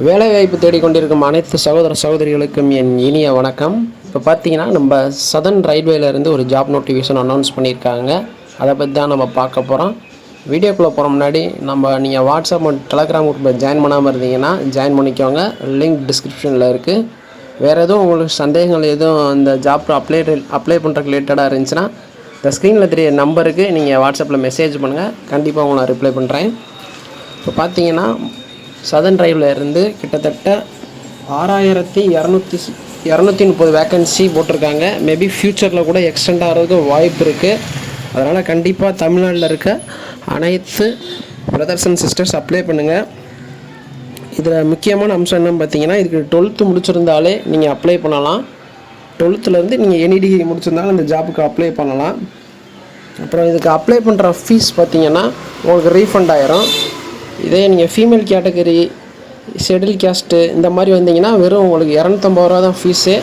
வேலைவாய்ப்பு தேடிக்கொண்டிருக்கும் அனைத்து சகோதர சகோதரிகளுக்கும் என் இனிய வணக்கம். இப்போ பார்த்தீங்கன்னா நம்ம சதர்ன் ரயில்வேலேருந்து ஒரு ஜாப் நோட்டிஃபிகேஷன் அனௌன்ஸ் பண்ணியிருக்காங்க. அதை பற்றி தான் நம்ம பார்க்க போகிறோம். வீடியோக்குள்ளே போகிற முன்னாடி நீங்கள் வாட்ஸ்அப் மற்றும் டெலகிராம் குரூப்பில் ஜாயின் பண்ணாமல் இருந்தீங்கன்னா ஜாயின் பண்ணிக்கோங்க. லிங்க் டிஸ்கிரிப்ஷனில் இருக்குது. வேறு எதுவும் உங்களுக்கு சந்தேகங்கள் எதுவும் இந்த ஜாப் அப்ளை பண்ணுறதுக்கு ரிலேட்டடாக இருந்துச்சுன்னா இந்த ஸ்க்ரீனில் தெரிய நம்பருக்கு நீங்கள் வாட்ஸ்அப்பில் மெசேஜ் பண்ணுங்கள். கண்டிப்பாக உங்களை ரிப்ளை பண்ணுறேன். இப்போ பார்த்தீங்கன்னா சதர்ன் ரயில்வேலேருந்து கிட்டத்தட்ட 6230 வேக்கன்சி போட்டிருக்காங்க. மேபி ஃப்யூச்சரில் கூட எக்ஸ்டெண்ட் ஆகிறதுக்கு வாய்ப்பு இருக்குது. அதனால் கண்டிப்பாக தமிழ்நாட்டில் இருக்க அனைத்து பிரதர்ஸ் அண்ட் சிஸ்டர்ஸ் அப்ளை பண்ணுங்கள். இதில் முக்கியமான அம்சம் என்னன்னு பார்த்தீங்கன்னா, இதுக்கு 12th முடிச்சிருந்தாலே நீங்கள் அப்ளை பண்ணலாம். 12th நீங்கள் எனி டிகிரி முடிச்சிருந்தாலும் இந்த ஜாப்புக்கு அப்ளை பண்ணலாம். அப்புறம் இதுக்கு அப்ளை பண்ணுற ஃபீஸ் பார்த்தீங்கன்னா உங்களுக்கு ரீஃபண்ட் ஆகிரும். இதே நீங்கள் ஃபீமேல் கேட்டகரி, ஷெட்யூல் கேஸ்ட்டு இந்த மாதிரி வந்தீங்கன்னா வெறும் உங்களுக்கு 250 ரூபா தான் ஃபீஸு.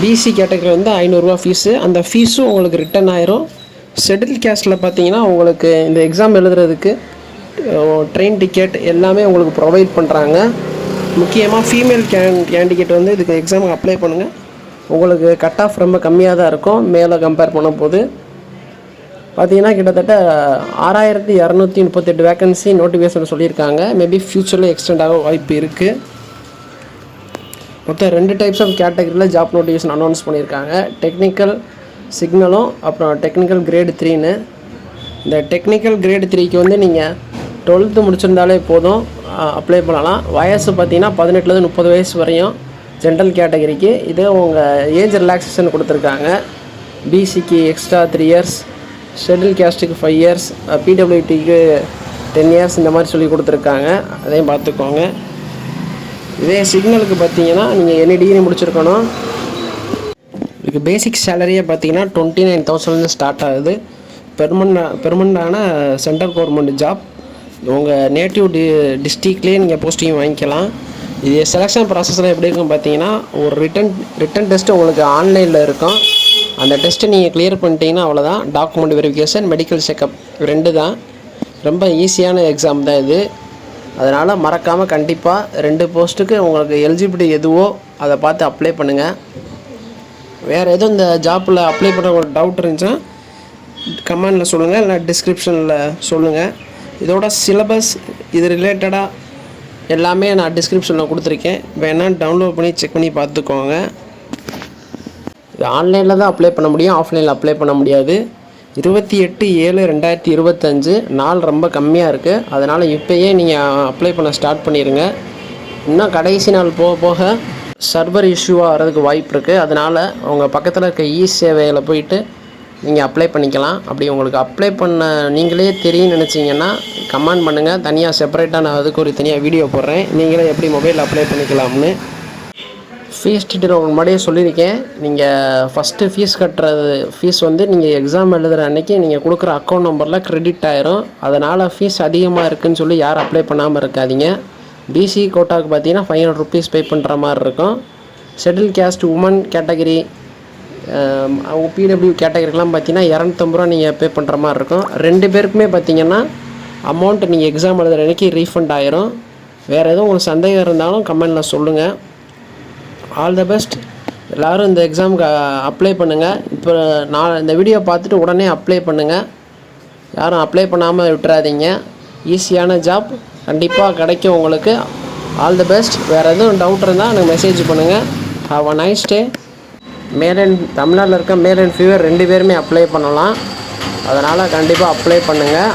பிசி கேட்டகரி வந்து 500 ரூபா ஃபீஸு. அந்த ஃபீஸும் உங்களுக்கு ரிட்டன் ஆயிரும். ஷெட்யூல் கேஸ்ட்டில் பார்த்தீங்கன்னா உங்களுக்கு இந்த எக்ஸாம் எழுதுறதுக்கு ட்ரெயின் டிக்கெட் எல்லாமே உங்களுக்கு ப்ரொவைட் பண்ணுறாங்க. முக்கியமாக ஃபீமேல் கேண்டிடேட் வந்து இதுக்கு எக்ஸாமுக்கு அப்ளை பண்ணுங்கள். உங்களுக்கு கட் ஆஃப் ரொம்ப கம்மியாக தான் இருக்கும் மேலே கம்பேர் பண்ணும்போது. பார்த்தீங்கன்னா கிட்டத்தட்ட 6238 வேக்கன்சி நோட்டிஃபிகேஷன் சொல்லியிருக்காங்க. மேபி ஃப்யூச்சரில் எக்ஸ்டெண்ட் ஆக வாய்ப்பு இருக்குது. மொத்தம் 2 டைப்ஸ் ஆஃப் கேட்டகரியில் ஜாப் நோட்டிஃபிகேஷன் அனௌன்ஸ் பண்ணியிருக்காங்க. டெக்னிக்கல் சிக்னலும் அப்புறம் டெக்னிக்கல் கிரேடு 3ன்னு. இந்த டெக்னிக்கல் கிரேடு 3க்கு வந்து நீங்கள் 12th முடிச்சிருந்தாலே போதும், அப்ளை பண்ணலாம். வயசு பார்த்தீங்கன்னா 18லேருந்து 30 வயசு வரையும் ஜென்ரல் கேட்டகரிக்கு. இதே உங்கள் ஏஜ் ரிலாக்ஸேஷன் கொடுத்துருக்காங்க. பிசிக்கு எக்ஸ்ட்ரா 3 இயர்ஸ், ஷெட்யூல் கேஸ்ட்டுக்கு 5 இயர்ஸ், பிடபிள்யூடிக்கு 10 இயர்ஸ் இந்த மாதிரி சொல்லி கொடுத்துருக்காங்க. அதையும் பார்த்துக்கோங்க. இதே சிக்னலுக்கு பார்த்தீங்கன்னா நீங்கள் எனி டிகிரி முடிச்சிருக்கணும். இதுக்கு பேசிக் சேலரியே பார்த்தீங்கன்னா 29,000 ஸ்டார்ட் ஆகுது. பெர்மனண்டான சென்ட்ரல் கவர்மெண்ட் ஜாப். உங்கள் நேட்டிவ் டிஸ்ட்ரிக்ட்லேயே நீங்கள் போஸ்டிங் வாங்கிக்கலாம். இது செலெக்ஷன் ப்ராசஸ்லாம் எப்படி இருக்குன்னு பார்த்தீங்கன்னா, ஒரு ரிட்டன் டெஸ்ட்டு உங்களுக்கு ஆன்லைனில் இருக்கும். அந்த டெஸ்ட்டை நீங்கள் கிளியர் பண்ணிட்டீங்கன்னா அவ்வளோதான். டாக்குமெண்ட் வெரிஃபிகேஷன், மெடிக்கல் செக்கப் 2 தான். ரொம்ப ஈஸியான எக்ஸாம் தான் இது. அதனால் மறக்காமல் கண்டிப்பாக 2 போஸ்ட்டுக்கு உங்களுக்கு எலிஜிபிலிட்டி எதுவோ அதை பார்த்து அப்ளை பண்ணுங்கள். வேறு எதுவும் இந்த ஜாப்பில் அப்ளை பண்ண ஒரு டவுட் இருந்துச்சுன்னா கமெண்டில் சொல்லுங்கள், இல்லை டிஸ்கிரிப்ஷனில் சொல்லுங்கள். இதோட சிலபஸ் இது ரிலேட்டடாக எல்லாமே நான் டிஸ்கிரிப்ஷனில் கொடுத்துருக்கேன். வேணால் டவுன்லோட் பண்ணி செக் பண்ணி பார்த்துக்கோங்க. இது ஆன்லைனில் தான் அப்ளை பண்ண முடியும், ஆஃப்லைனில் அப்ளை பண்ண முடியாது. 28/7/2025 நாள் ரொம்ப கம்மியாக இருக்குது. அதனால் இப்போயே நீங்கள் அப்ளை பண்ண ஸ்டார்ட் பண்ணிடுங்க. இன்னும் கடைசி நாள் போக போக சர்வர் இஷ்யூவாக வரதுக்கு வாய்ப்பு இருக்குது. அதனால் உங்கள் பக்கத்தில் இருக்க சேவையில் போயிட்டு நீங்கள் அப்ளை பண்ணிக்கலாம். அப்படி உங்களுக்கு அப்ளை பண்ண நீங்களே தெரியும்னு நினச்சிங்கன்னா கமெண்ட் பண்ணுங்கள். தனியாக செப்பரேட்டாக நான் அதுக்கு ஒரு தனியாக வீடியோ போடுறேன், நீங்களே எப்படி மொபைல் அப்ளை பண்ணிக்கலாம்னு. ஃபீஸ் டீட்டெயில் உங்களுக்கு முன்னாடியே சொல்லியிருக்கேன். நீங்கள் ஃபஸ்ட்டு ஃபீஸ் வந்து நீங்கள் எக்ஸாம் எழுதுகிற அன்றைக்கி நீங்கள் கொடுக்குற அக்கௌண்ட் நம்பரில் கிரெடிட் ஆயிரும். அதனால் ஃபீஸ் அதிகமாக இருக்குதுன்னு சொல்லி யாரும் அப்ளை பண்ணாமல் இருக்காதீங்க. பிசி கோட்டாவுக்கு பார்த்தீங்கன்னா 500 rupees பே பண்ணுற மாதிரி இருக்கும். ஷெட்யூல் கேஸ்ட் உமன் கேட்டகரி, அவங்க பிடபிள்யூ கேட்டகரிக்கெலாம் பார்த்தீங்கன்னா 250 ரூபா நீங்கள் பே பண்ணுற மாதிரி இருக்கும். 2 பேருக்குமே பார்த்தீங்கன்னா அமௌண்ட் நீங்கள் எக்ஸாம் எழுதுகிற அன்றைக்கி ரீஃபண்ட் ஆயிரும். வேறு எதுவும் உங்களுக்கு சந்தேகம் இருந்தாலும் கமெண்டில் சொல்லுங்கள். All the best. எல்லோரும் இந்த எக்ஸாமுக்கு அப்ளை பண்ணுங்கள். இப்போ நான் இந்த வீடியோ பார்த்துட்டு உடனே அப்ளை பண்ணுங்கள். யாரும் அப்ளை பண்ணாமல் விட்டுறாதீங்க. ஈஸியான ஜாப் கண்டிப்பாக கிடைக்கும் உங்களுக்கு. All the best. வேறு எதுவும் டவுட் இருந்தால் எனக்கு மெசேஜ் பண்ணுங்கள். Have a nice day. தமிழ்நாட்டில் இருக்க மேல் அண்ட் ஃபீமேல் 2 பேருமே அப்ளை பண்ணலாம். அதனால் கண்டிப்பாக அப்ளை பண்ணுங்கள்.